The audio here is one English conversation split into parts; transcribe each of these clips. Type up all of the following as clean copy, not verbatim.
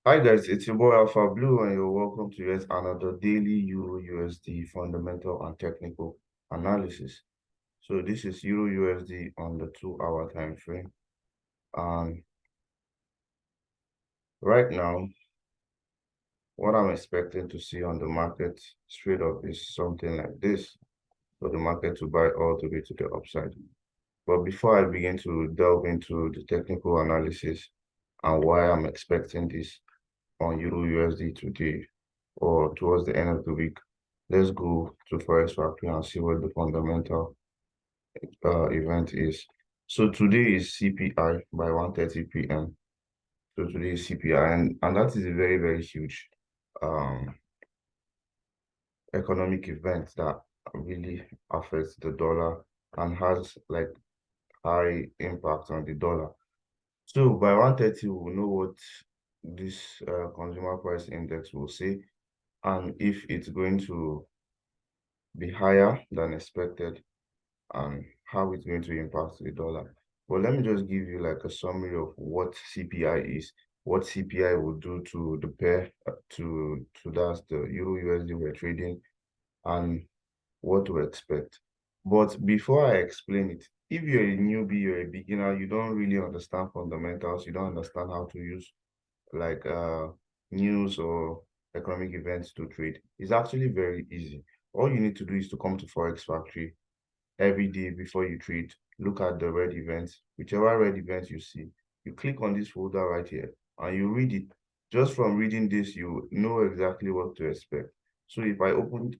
Hi guys, it's your boy Alpha Blue and you're welcome to yet another daily Euro USD fundamental and technical analysis. So this is Euro USD on the 2-hour time frame. And right now, what I'm expecting to see on the market straight up is something like this for the market to buy all the way to the upside. But before I begin to delve into the technical analysis and why I'm expecting this on Euro USD today or towards the end of the week, let's go to Forex Factory and see what the fundamental event is. So today is CPI by 1:30 p.m. So today is CPI, and that is a very, very huge um, economic event that really affects the dollar and has like high impact on the dollar. So by 1:30, we'll know what this consumer price index will say and if it's going to be higher than expected and how it's going to impact the dollar. But let me just give you like a summary of what CPI is, what CPI will do to the pair, to that's the Euro USD we're trading, and what to expect. But before I explain it, if you're a newbie, you're a beginner, you don't really understand fundamentals, you don't understand how to use like news or economic events to trade, it's actually very easy. All you need to do is to come to Forex Factory every day before you trade. Look at the red events, whichever red events you see, you click on this folder right here and you read it. Just from reading this, you know exactly what to expect. So if I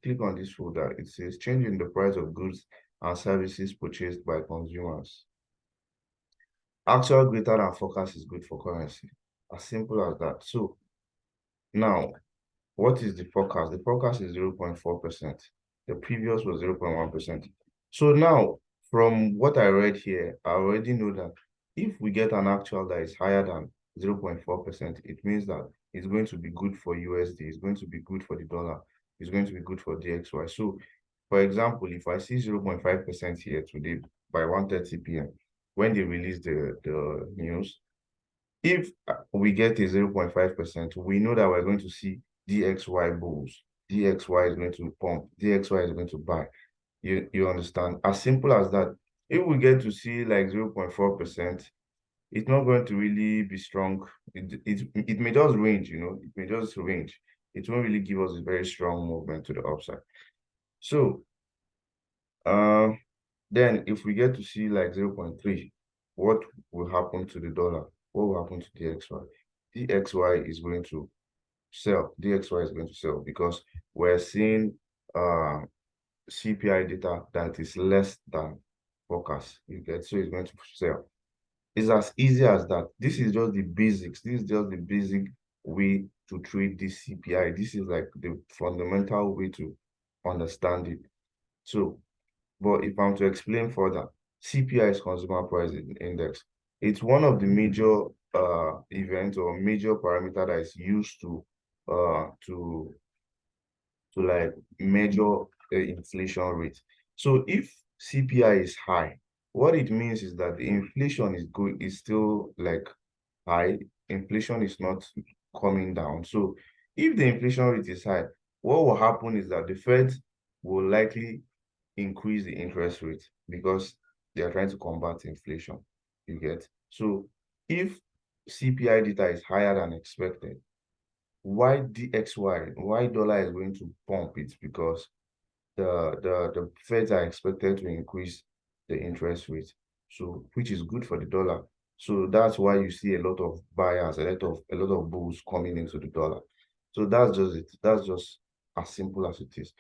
click on this folder, it says change in the price of goods and services purchased by consumers. Actual greater than forecast is good for currency. As simple as that. So now, what is the forecast? The forecast is 0.4%. The previous was 0.1%. So now, from what I read here, I already know that if we get an actual that is higher than 0.4%, it means that it's going to be good for USD, it's going to be good for the dollar, it's going to be good for DXY. So, for example, if I see 0.5% here today by 1:30 p.m., when they release the news, if we get a 0.5%, we know that we're going to see DXY bulls. DXY is going to pump. DXY is going to buy. You understand? As simple as that. If we get to see like 0.4%, it's not going to really be strong. It may just range, it may just range. It won't really give us a very strong movement to the upside. So, uh, then if we get to see like 0.3, what will happen to the dollar? What will happen to DXY? DXY is going to sell. DXY is going to sell because we're seeing CPI data that is less than forecast. You get, so it's going to sell. It's as easy as that. This is just the basics. This is just the basic way to trade this CPI. This is like the fundamental way to understand it. So, but if I'm to explain further, CPI is Consumer Price Index. It's one of the major events or major parameter that is used to uh to like measure the inflation rate. So if CPI is high, what it means is that the inflation is still like high. Inflation is not coming down. So if the inflation rate is high, what will happen is that the Fed will likely increase the interest rate because they are trying to combat inflation. You get? So if CPI data is higher than expected, why DXY, why dollar is going to pump it because the Feds are expected to increase the interest rate, so which is good for the dollar. So that's why you see a lot of buyers, a lot of bulls coming into the dollar. So that's just it. That's just as simple as it is.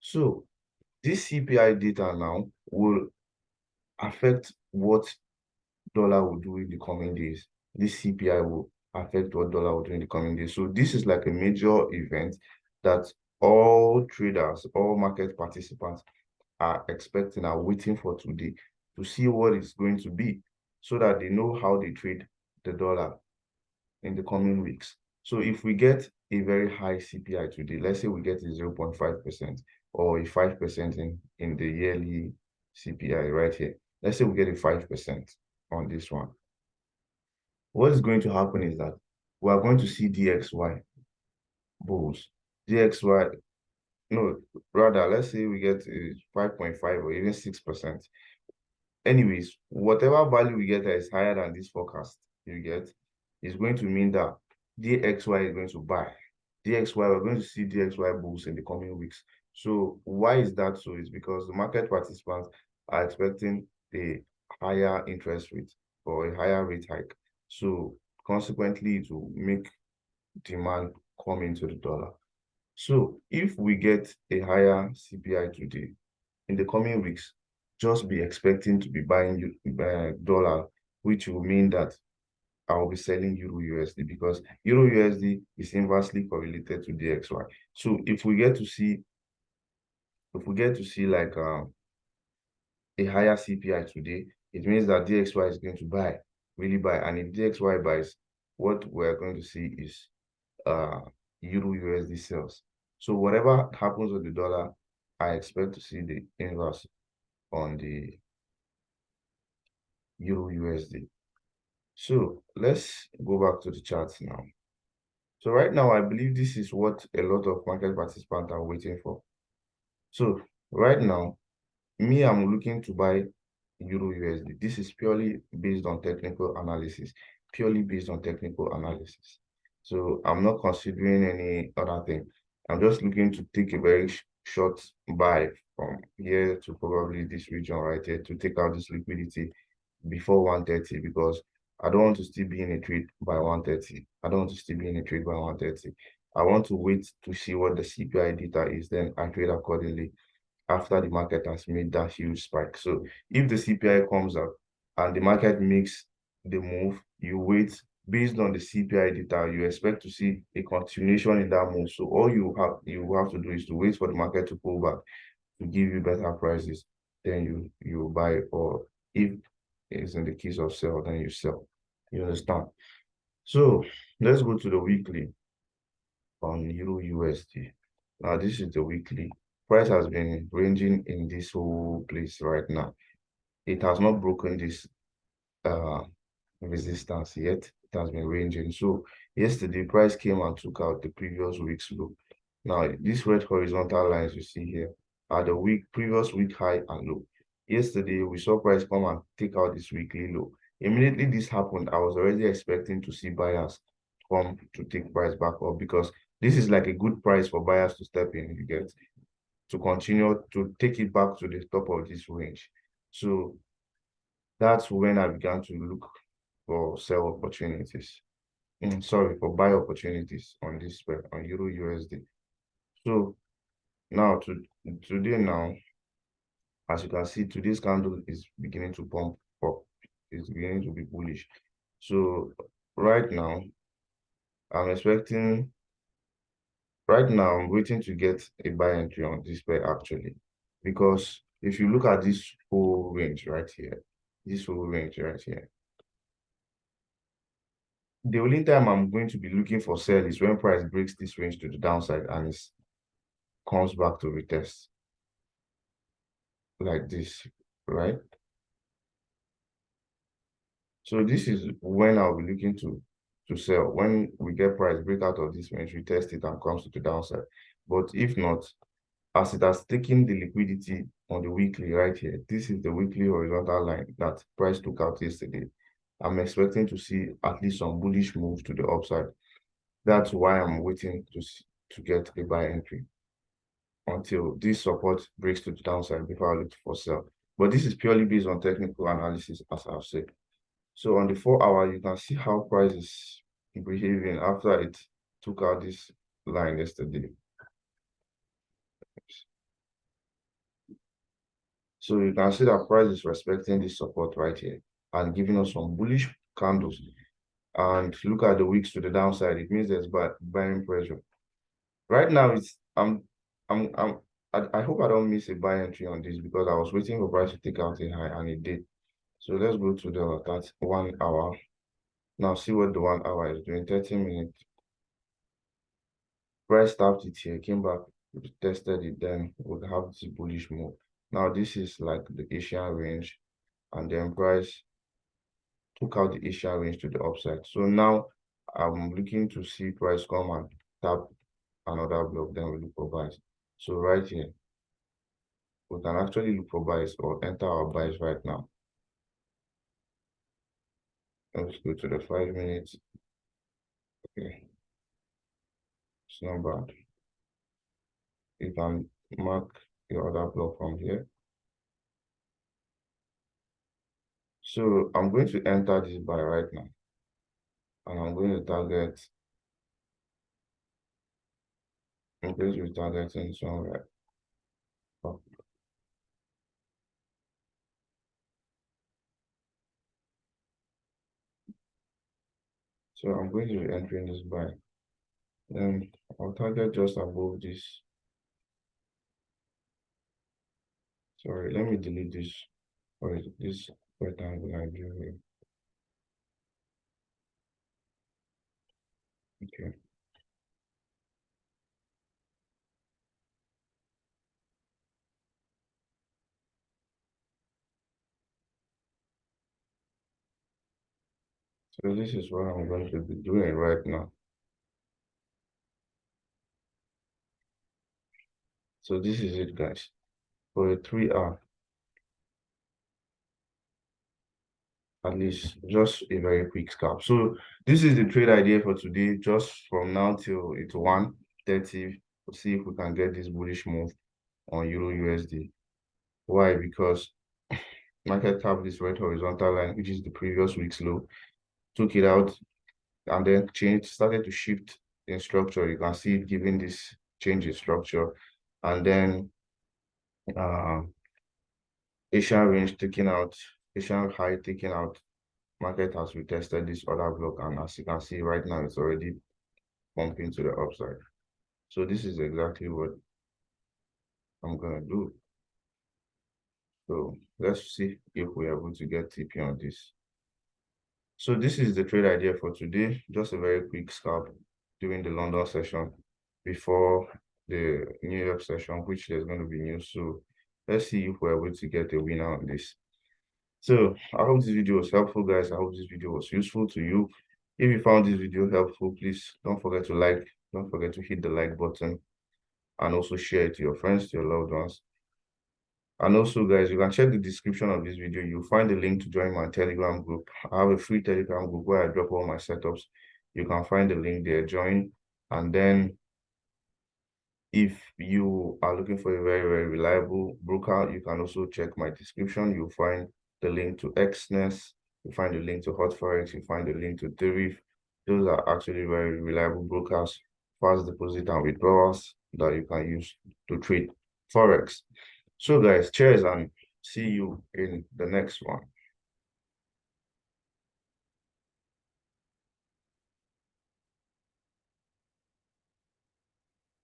So this CPI data now will affect what dollar will do in the coming days. This CPI will affect what dollar will do in the coming days. So this is like a major event that all traders, all market participants are expecting, are waiting for today to see what it's going to be so that they know how they trade the dollar in the coming weeks. So if we get a very high CPI today, let's say we get a 0.5% or a 5% in the yearly CPI right here. Let's say we get a 5% on this one. What is going to happen is that we are going to see DXY bulls. DXY, no, rather, let's say we get 5.5 or even 6%. Anyways, whatever value we get that is higher than this forecast, you get, is going to mean that DXY is going to buy. DXY, we're going to see DXY bulls in the coming weeks. So why is that so? It's because the market participants are expecting a higher interest rate or a higher rate hike. So consequently, it will make demand come into the dollar. So if we get a higher CPI today, in the coming weeks, just be expecting to be buying dollar, which will mean that I will be selling Euro USD because Euro USD is inversely correlated to DXY. So if we get to see, like a higher CPI today, it means that DXY is going to buy, really buy. And if DXY buys, what we're going to see is Euro USD sales. So whatever happens with the dollar, I expect to see the inverse on the Euro USD. So let's go back to the charts now. So right now, I believe this is what a lot of market participants are waiting for. So right now, I'm looking to buy Euro USD. This is purely based on technical analysis, So I'm not considering any other thing. I'm just looking to take a very short buy from here to probably this region right here to take out this liquidity before 130 because I don't want to still be in a trade by 130. I don't want to still be in a trade by 130. I want to wait to see what the CPI data is, then I trade accordingly after the market has made that huge spike. So if the CPI comes up and the market makes the move, you wait based on the CPI data, you expect to see a continuation in that move. So all you have to do is to wait for the market to pull back to give you better prices, then you buy, or if it's in the case of sell, then you sell. You understand? So let's go to the weekly on Euro USD. Now this is the weekly. Price has been ranging in this whole place right now. It has not broken this resistance yet. It has been ranging. So yesterday price came and took out the previous week's low. Now these red horizontal lines you see here are the previous week high and low. Yesterday we saw price come and take out this weekly low. Immediately this happened, I was already expecting to see buyers come to take price back up because this is like a good price for buyers to step in, you get, to continue to take it back to the top of this range. So that's when I began to look for sell opportunities. Sorry, for buy opportunities on this spread on Euro USD. So now today now, as you can see, today's candle is beginning to pump up. It's beginning to be bullish. So right now, I'm expecting. Right now, I'm waiting to get a buy entry on this pair actually, because if you look at this whole range right here, the only time I'm going to be looking for sell is when price breaks this range to the downside and it comes back to retest like this, right? So this is when I'll be looking to sell. When we get price break out of this range, we test it and comes to the downside. But if not, as it has taken the liquidity on the weekly right here, this is the weekly horizontal line that price took out yesterday. I'm expecting to see at least some bullish move to the upside. That's why I'm waiting to get a buy entry until this support breaks to the downside before I look for sell. But this is purely based on technical analysis, as I've said. So on the 4 hour, you can see how price is behaving after it took out this line yesterday. So you can see that price is respecting this support right here and giving us some bullish candles. And look at the wicks to the downside. It means there's buying pressure. Right now, I hope I don't miss a buy entry on this because I was waiting for price to take out a high and it did. So let's go to that 1 hour. Now see what the 1 hour is doing. 30 minutes. Price tapped it here, came back, tested it, then would have this bullish move. Now this is like the Asian range, and then price took out the Asian range to the upside. So now I'm looking to see price come and tap another block, then we look for buys. So right here, we can actually look for buys or enter our buys right now. Let's go to the 5 minutes. Okay, it's not bad. You can mark your other block from here. So I'm going to enter this buy right now, and I'm going to target. I'm going to be targeting somewhere up. So I'm going to be entering this buy. Then I'll target just above this. Sorry, let me delete this. Or this rectangle I drew here. Okay. So this is what I'm going to be doing right now. So this is it, guys. For a 3 hour, at least just a very quick scalp. So this is the trade idea for today. Just from now till it's 1:30, we'll see if we can get this bullish move on Euro USD. Why? Because market tapped this red horizontal line, which is the previous week's low, took it out, and then started to shift in structure. You can see it giving this change in structure, and then Asian range taken out, Asian high taken out. Market has retested this other block, and as you can see right now, it's already pumping to the upside. So this is exactly what I'm gonna do. So let's see if we're able to get TP on this. So this is the trade idea for today. Just a very quick scalp during the London session before the New York session, which there's going to be news. So let's see if we're able to get a winner on this. So I hope this video was helpful, guys. I hope this video was useful to you. If you found this video helpful, please don't forget to like, don't forget to hit the like button, and also share it to your friends, to your loved ones. And also, guys, you can check the description of this video. You'll find the link to join my Telegram group. I have a free Telegram group where I drop all my setups. You can find the link there, join. And then if you are looking for a very, very reliable broker, you can also check my description. You'll find the link to Exness. You'll find the link to Hotforex. You'll find the link to Deriv. Those are actually very reliable brokers, fast deposit and withdrawals that you can use to trade Forex. So guys, cheers and see you in the next one.